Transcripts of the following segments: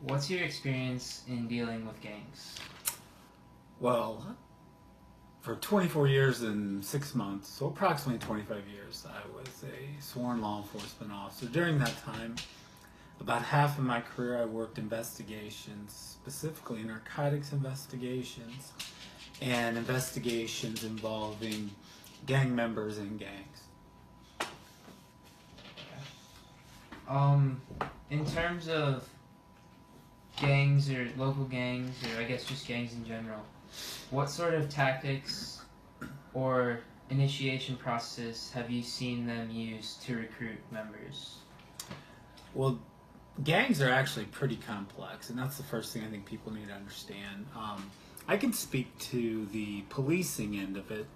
What's your experience in dealing with gangs? Well, for 24 years and 6 months, so approximately 25 years, I was a sworn law enforcement officer. During that time, about half of my career, I worked investigations, specifically narcotics investigations and investigations involving gang members and gangs. In terms of gangs or local gangs, or I guess just gangs in general, what sort of tactics or initiation process have you seen them use to recruit members? Well, gangs are actually pretty complex, and that's the first thing I think people need to understand. I can speak to the policing end of it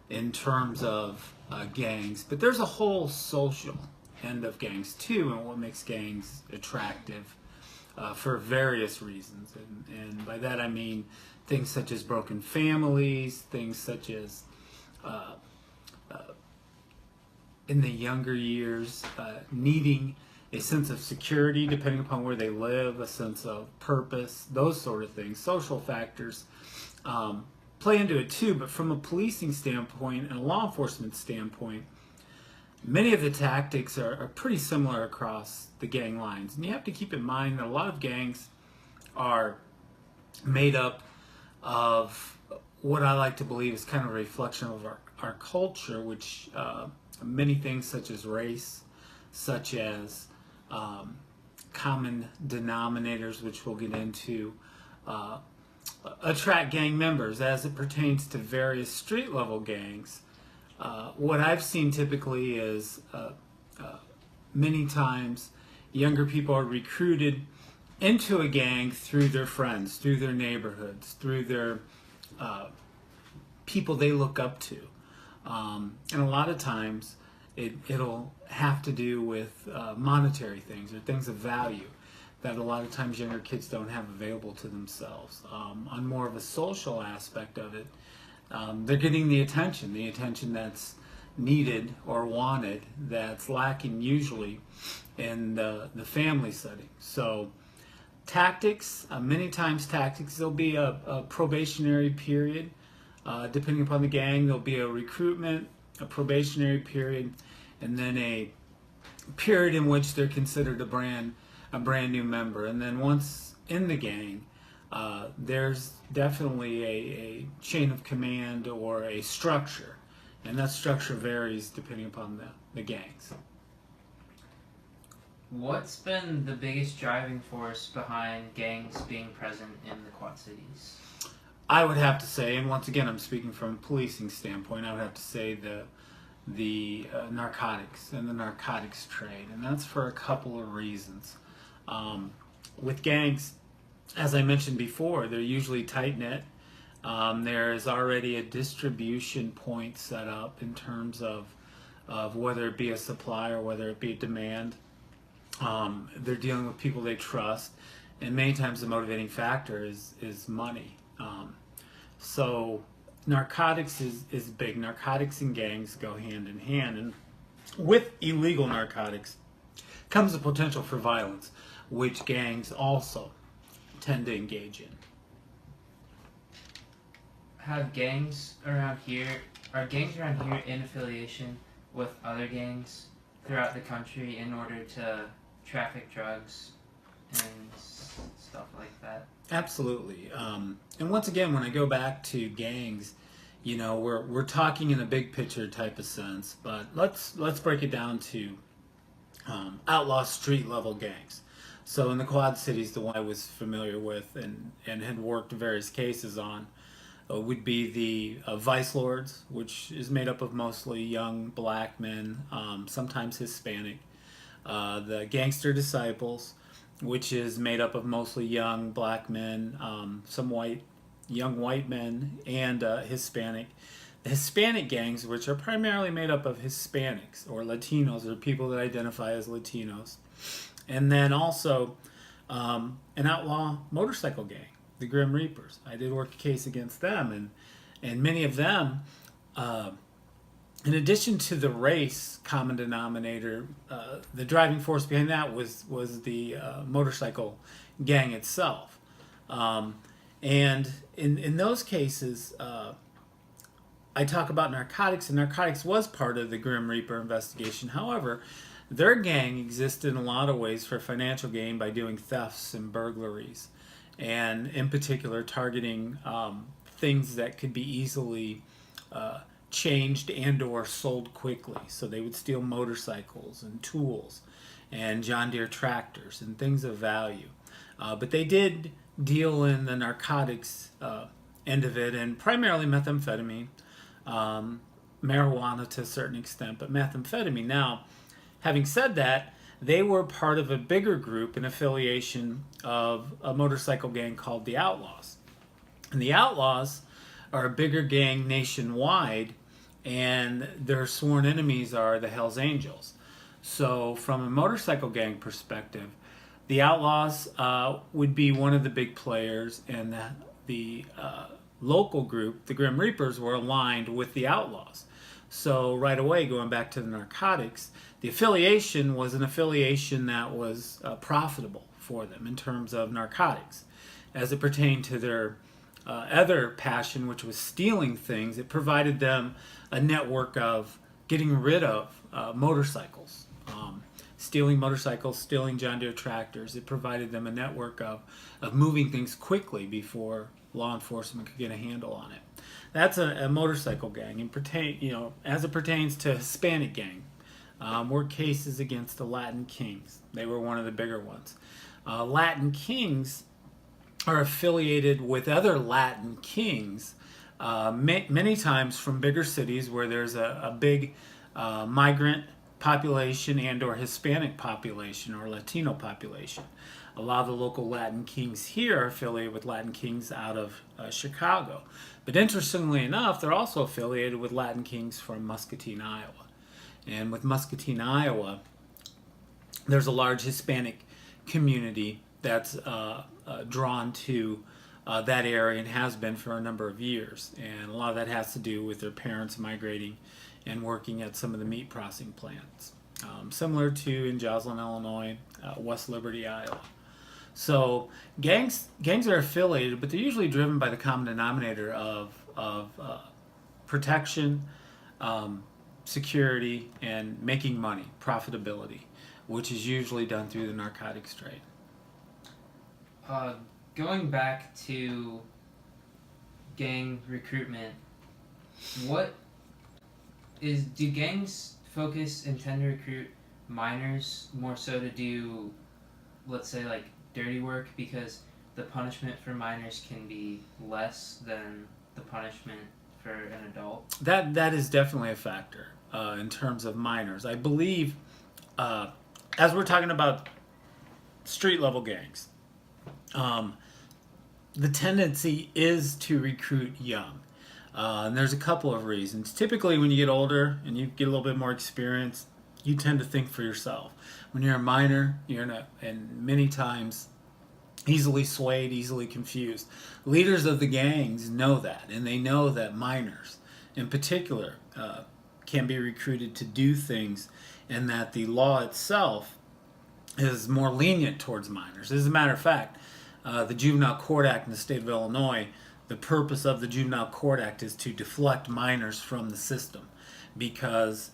in terms of gangs, but there's a whole social end of gangs too, and what makes gangs attractive for various reasons. And by that I mean things such as broken families, things such as in the younger years needing a sense of security depending upon where they live, a sense of purpose, those sort of things. Social factors play into it too, but from a policing standpoint and a law enforcement standpoint, many of the tactics are pretty similar across the gang lines. And you have to keep in mind that a lot of gangs are made up of what I like to believe is kind of a reflection of our culture, which many things such as race, such as common denominators, which we'll get into, attract gang members as it pertains to various street level gangs. What I've seen typically is many times younger people are recruited into a gang through their friends, through their neighborhoods, through their people they look up to. And a lot of times it'll have to do with monetary things or things of value that a lot of times younger kids don't have available to themselves. On more of a social aspect of it, they're getting the attention that's needed or wanted, that's lacking usually in the family setting. So tactics, many times tactics, there'll be a probationary period. Depending upon the gang, there'll be a recruitment, a probationary period, and then a period in which they're considered a brand new member. And then once in the gang, there's definitely a chain of command or a structure, and that structure varies depending upon the gangs. What's been the biggest driving force behind gangs being present in the Quad Cities? I would have to say, and once again I'm speaking from a policing standpoint, I would have to say the narcotics and the narcotics trade, and that's for a couple of reasons. With gangs, as I mentioned before, they're usually tight-knit. There is already a distribution point set up in terms of whether it be a supply or whether it be a demand. They're dealing with people they trust, and many times the motivating factor is money. So narcotics is big. Narcotics and gangs go hand in hand, and with illegal narcotics comes the potential for violence, which gangs also tend to engage in. Are gangs around here in affiliation with other gangs throughout the country in order to traffic drugs and stuff like that? Absolutely. And once again, when I go back to gangs, we're talking in a big picture type of sense, but let's break it down to outlaw street level gangs. So in the Quad Cities, the one I was familiar with and had worked various cases on would be the Vice Lords, which is made up of mostly young black men, sometimes Hispanic. The Gangster Disciples, which is made up of mostly young black men, some young white men, and Hispanic. The Hispanic gangs, which are primarily made up of Hispanics or Latinos, or people that identify as Latinos. And then also an outlaw motorcycle gang, the Grim Reapers. I did work a case against them, and many of them in addition to the race common denominator, the driving force behind that was the motorcycle gang itself. And in those cases, I talk about narcotics, and narcotics was part of the Grim Reaper investigation. However, their gang existed in a lot of ways for financial gain by doing thefts and burglaries, and in particular targeting things that could be easily changed and or sold quickly. So they would steal motorcycles and tools and John Deere tractors and things of value. But they did deal in the narcotics end of it, and primarily methamphetamine, marijuana to a certain extent, but methamphetamine. Now, having said that, they were part of a bigger group, an affiliation of a motorcycle gang called the Outlaws. And the Outlaws are a bigger gang nationwide, and their sworn enemies are the Hells Angels. So from a motorcycle gang perspective, the Outlaws would be one of the big players, and the local group, the Grim Reapers, were aligned with the Outlaws. So right away, going back to the narcotics, the affiliation was an affiliation that was profitable for them in terms of narcotics. As it pertained to their other passion, which was stealing things, it provided them a network of getting rid of motorcycles. Stealing motorcycles, stealing John Deere tractors. It provided them a network of moving things quickly before law enforcement could get a handle on it. That's a motorcycle gang. And as it pertains to Hispanic gang, were cases against the Latin Kings. They were one of the bigger ones. Latin Kings are affiliated with other Latin Kings, many times from bigger cities where there's a big migrant population and or Hispanic population or Latino population. A lot of the local Latin Kings here are affiliated with Latin Kings out of Chicago. But interestingly enough, they're also affiliated with Latin Kings from Muscatine, Iowa. And with Muscatine, Iowa, there's a large Hispanic community that's drawn to that area and has been for a number of years. And a lot of that has to do with their parents migrating and working at some of the meat processing plants, similar to in Joslyn, Illinois, West Liberty, Iowa. So gangs are affiliated, but they're usually driven by the common denominator of protection, security, and making money, profitability, which is usually done through the narcotics trade. Going back to gang recruitment, do gangs focus and tend to recruit minors more so to do, let's say, like dirty work, because the punishment for minors can be less than the punishment for an adult? That is definitely a factor in terms of minors. I believe, as we're talking about street level gangs, the tendency is to recruit young. And there's a couple of reasons. Typically, when you get older and you get a little bit more experience, you tend to think for yourself. When you're a minor, and many times easily swayed, easily confused. Leaders of the gangs know that, and they know that minors, in particular, can be recruited to do things, and that the law itself is more lenient towards minors. As a matter of fact, the Juvenile Court Act in the state of Illinois, the purpose of the Juvenile Court Act is to deflect minors from the system, because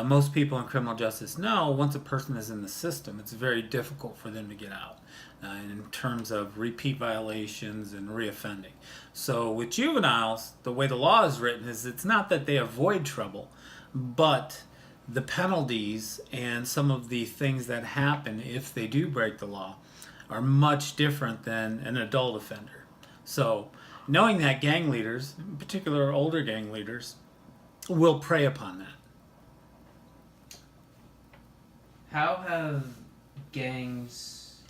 most people in criminal justice know once a person is in the system, it's very difficult for them to get out in terms of repeat violations and reoffending. So with juveniles, the way the law is written is it's not that they avoid trouble, but the penalties and some of the things that happen if they do break the law are much different than an adult offender. So knowing that, gang leaders, in particular older gang leaders, will prey upon that. How have gangs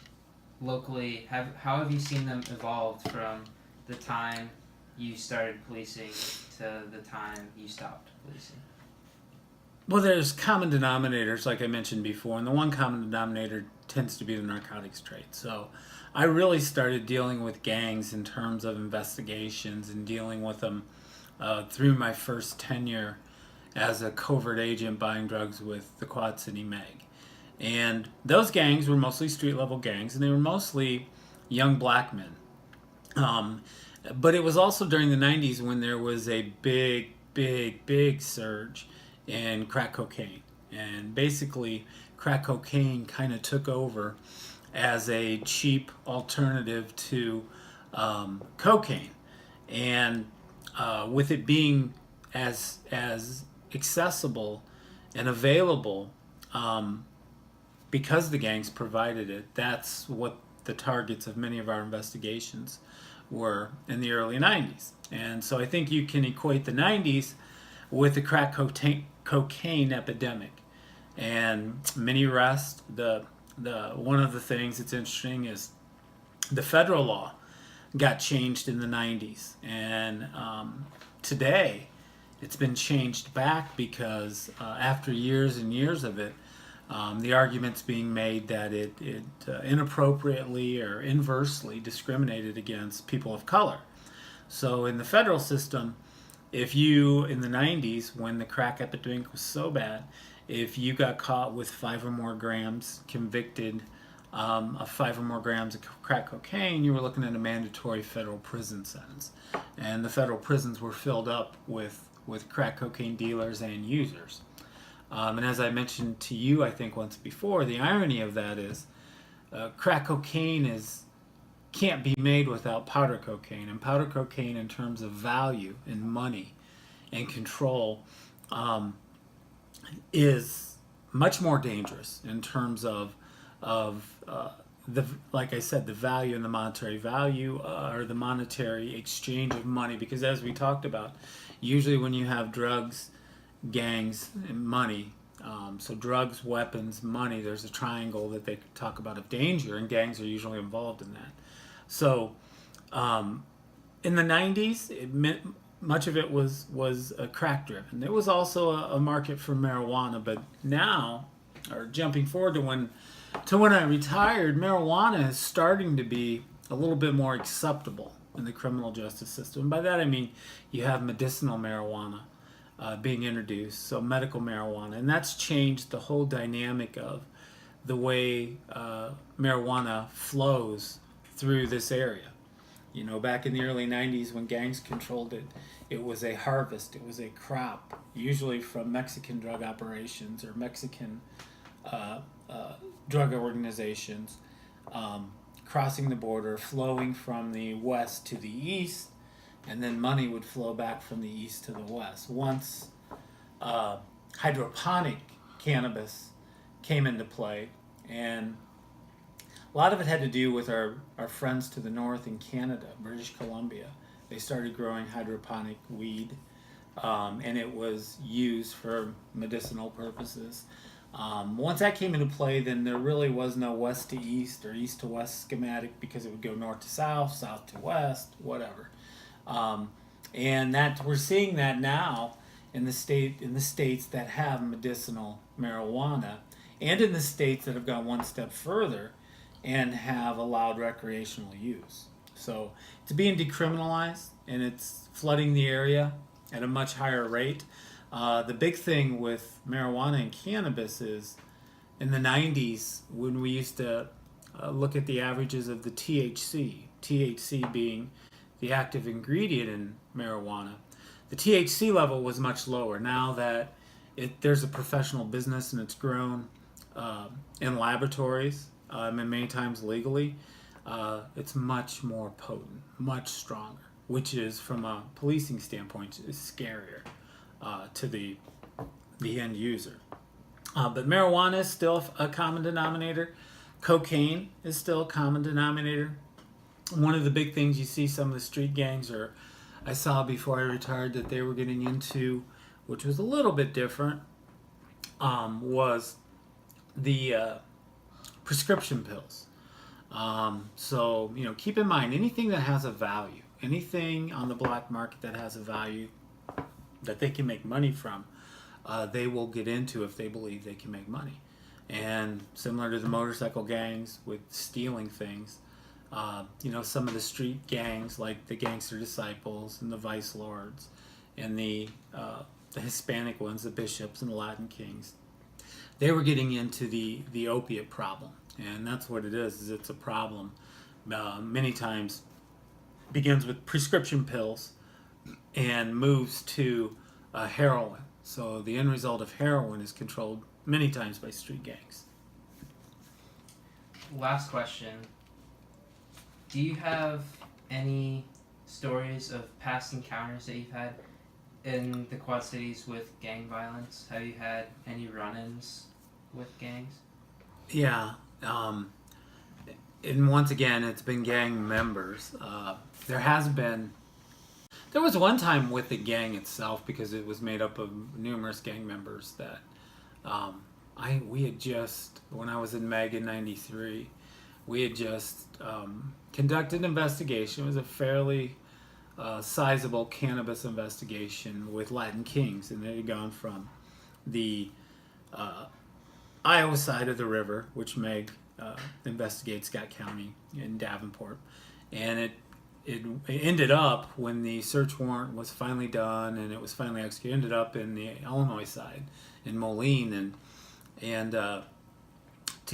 locally, how have you seen them evolve from the time you started policing to the time you stopped policing? Well, there's common denominators, like I mentioned before, and the one common denominator tends to be the narcotics trade. So I really started dealing with gangs in terms of investigations and dealing with them through my first tenure as a covert agent buying drugs with the Quad City Meg. And those gangs were mostly street level gangs, and they were mostly young black men. Um, but it was also during the 90s when there was a big surge in crack cocaine. And basically, crack cocaine kind of took over as a cheap alternative to cocaine. And with it being as accessible and available, because the gangs provided it, that's what the targets of many of our investigations were in the early 90s. And so I think you can equate the 90s with the crack cocaine epidemic. And many arrests, the one of the things that's interesting is the federal law got changed in the 90s. And today it's been changed back because after years and years of it, the argument's being made that it inappropriately or inversely discriminated against people of color. So in the federal system, if you, in the 90s, when the crack epidemic was so bad, if you got caught with 5 or more grams, convicted of 5 or more grams of crack cocaine, you were looking at a mandatory federal prison sentence. And the federal prisons were filled up with crack cocaine dealers and users. And as I mentioned to you, I think once before, the irony of that is crack cocaine can't be made without powder cocaine. And powder cocaine, in terms of value and money and control, is much more dangerous in terms of the, like I said, the value and the monetary value, or the monetary exchange of money. Because as we talked about, usually when you have drugs, gangs, and money, so drugs, weapons, money, there's a triangle that they talk about of danger, and gangs are usually involved in that. So in the 90s, much of it was crack driven. There was also a market for marijuana, but now, or jumping forward to when I retired, marijuana is starting to be a little bit more acceptable in the criminal justice system. And by that I mean you have medicinal marijuana being introduced, so medical marijuana, and that's changed the whole dynamic of the way marijuana flows through this area. You know, back in the early 90s when gangs controlled it, it was a harvest, it was a crop, usually from Mexican drug operations or Mexican drug organizations, crossing the border, flowing from the west to the east, and then money would flow back from the east to the west. Once hydroponic cannabis came into play, and a lot of it had to do with our friends to the north in Canada, British Columbia. They started growing hydroponic weed, and it was used for medicinal purposes. Once that came into play, then there really was no west to east or east to west schematic, because it would go north to south, south to west, whatever. And that we're seeing that now in the states that have medicinal marijuana, and in the states that have gone one step further and have allowed recreational use. So it's being decriminalized, and it's flooding the area at a much higher rate. The big thing with marijuana and cannabis is in the 90s, when we used to look at the averages of the THC being the active ingredient in marijuana, the THC level was much lower. Now that there's a professional business and it's grown in laboratories and many times legally, it's much more potent, much stronger, which is, from a policing standpoint, is scarier to the end user. But marijuana is still a common denominator. Cocaine is still a common denominator. One of the big things you see some of the street gangs, or I saw before I retired that they were getting into, which was a little bit different, was the prescription pills. So, you know, keep in mind, anything that has a value, anything on the black market that has a value that they can make money from, they will get into if they believe they can make money. And similar to the motorcycle gangs with stealing things, you know, some of the street gangs like the Gangster Disciples and the Vice Lords and the the Hispanic ones, the bishops and the Latin kings, they were getting into the opiate problem. And that's what it is it's a problem. Many times begins with prescription pills and moves to heroin. So the end result of heroin is controlled many times by street gangs. Last question. Do you have any stories of past encounters that you've had in the Quad Cities with gang violence? Have you had any run-ins with gangs? Yeah. And once again, it's been gang members. There was one time with the gang itself, because it was made up of numerous gang members, that we had just, when I was in Meg in '93, we had just conducted an investigation. It was a fairly sizable cannabis investigation with Latin Kings, and they had gone from the Iowa side of the river, which Meg investigates, Scott County in Davenport, and it ended up, when the search warrant was finally done and it was finally executed, ended up in the Illinois side in Moline, and to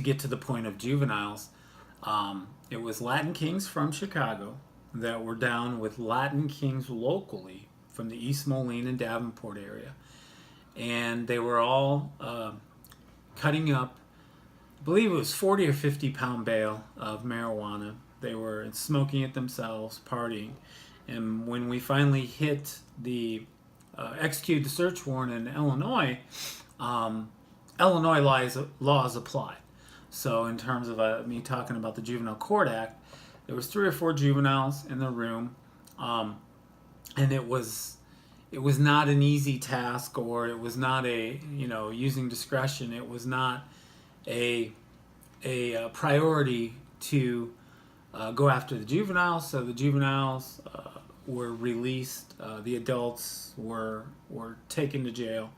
get to the point of juveniles, it was Latin Kings from Chicago that were down with Latin Kings locally from the East Moline and Davenport area, and they were all cutting up, I believe it was 40 or 50 pound bale of marijuana. They were smoking it themselves, partying. And when we finally hit executed the search warrant in Illinois, Illinois laws apply. So in terms of me talking about the Juvenile Court Act, there was 3 or 4 juveniles in the room, and it was not an easy task, or it was not using discretion. It was not a priority to go after the juveniles. So the juveniles were released. The adults were taken to jail.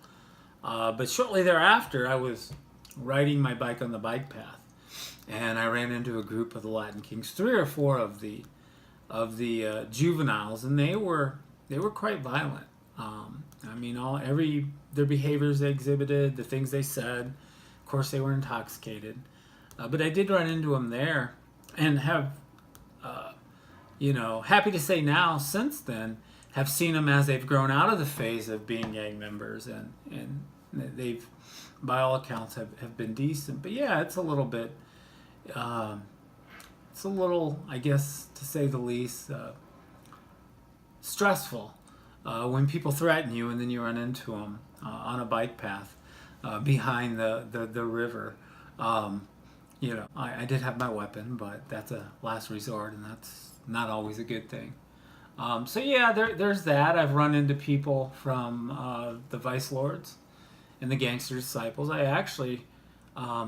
But shortly thereafter, I was riding my bike on the bike path, and I ran into a group of the Latin Kings, 3 or 4 of the juveniles, and they were quite violent. Their behaviors they exhibited, the things they said. Of course, they were intoxicated. But I did run into them there, and have, happy to say now, since then, have seen them as they've grown out of the phase of being gang members, and they've, by all accounts, have been decent. But yeah, it's a little bit, I guess, to say the least, stressful when people threaten you and then you run into them on a bike path behind the river. I did have my weapon, but that's a last resort, and that's not always a good thing. So yeah, there's that. I've run into people from the Vice Lords and the Gangster Disciples. I actually, I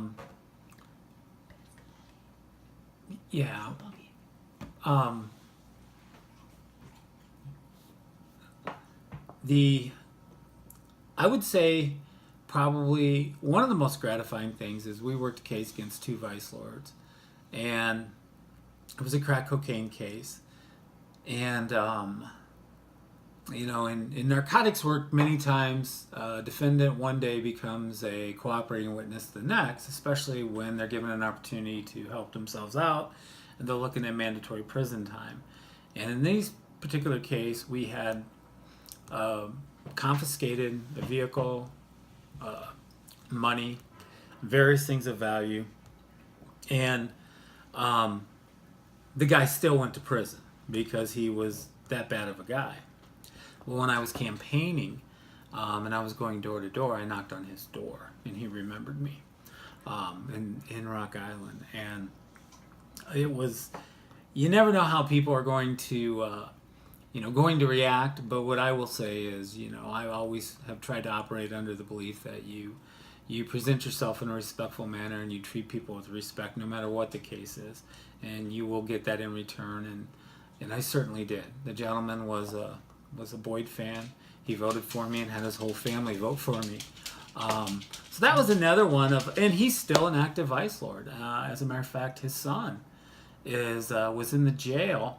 would say probably one of the most gratifying things is we worked a case against 2 Vice Lords, and it was a crack cocaine case. And in narcotics work, many times a defendant one day becomes a cooperating witness the next, especially when they're given an opportunity to help themselves out and they're looking at mandatory prison time. And in this particular case, we had confiscated the vehicle, money, various things of value, and the guy still went to prison because he was that bad of a guy. Well, when I was campaigning and I was going door to door, I knocked on his door, and he remembered me in Rock Island. And it was, you never know how people are going to react. But what I will say is, I always have tried to operate under the belief that you present yourself in a respectful manner, and you treat people with respect, no matter what the case is, and you will get that in return. And I certainly did. The gentleman was a Boyd fan. He voted for me and had his whole family vote for me. So that was another one and he's still an active Vice Lord. As a matter of fact, his son was in the jail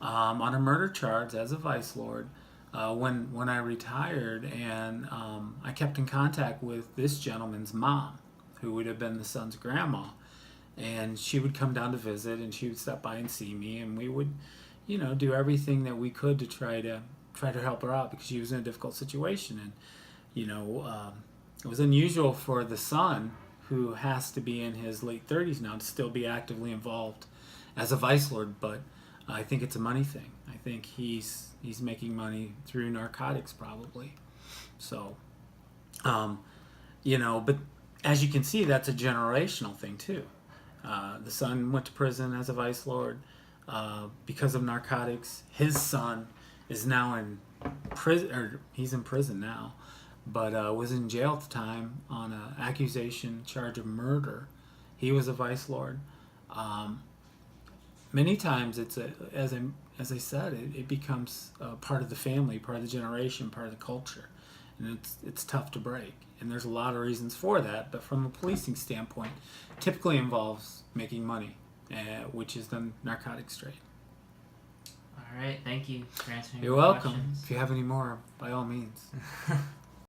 on a murder charge as a Vice Lord when I retired, and I kept in contact with this gentleman's mom, who would have been the son's grandma, and she would come down to visit, and she would stop by and see me, and we would, do everything that we could to try to help her out because she was in a difficult situation, and it was unusual for the son, who has to be in his late 30s now, to still be actively involved as a vice lord, but I think it's a money thing. I think he's making money through narcotics probably. So, but as you can see, that's a generational thing too. The son went to prison as a vice lord because of narcotics. His son is now in prison, or he's in prison now, but was in jail at the time on an accusation charge of murder. He was a vice lord. Many times it's as I said, it becomes part of the family, part of the generation, part of the culture, and it's tough to break. And there's a lot of reasons for that, but from a policing standpoint, typically involves making money, which is the narcotics trade. All right, thank you for answering. You're welcome. Questions. If you have any more, by all means.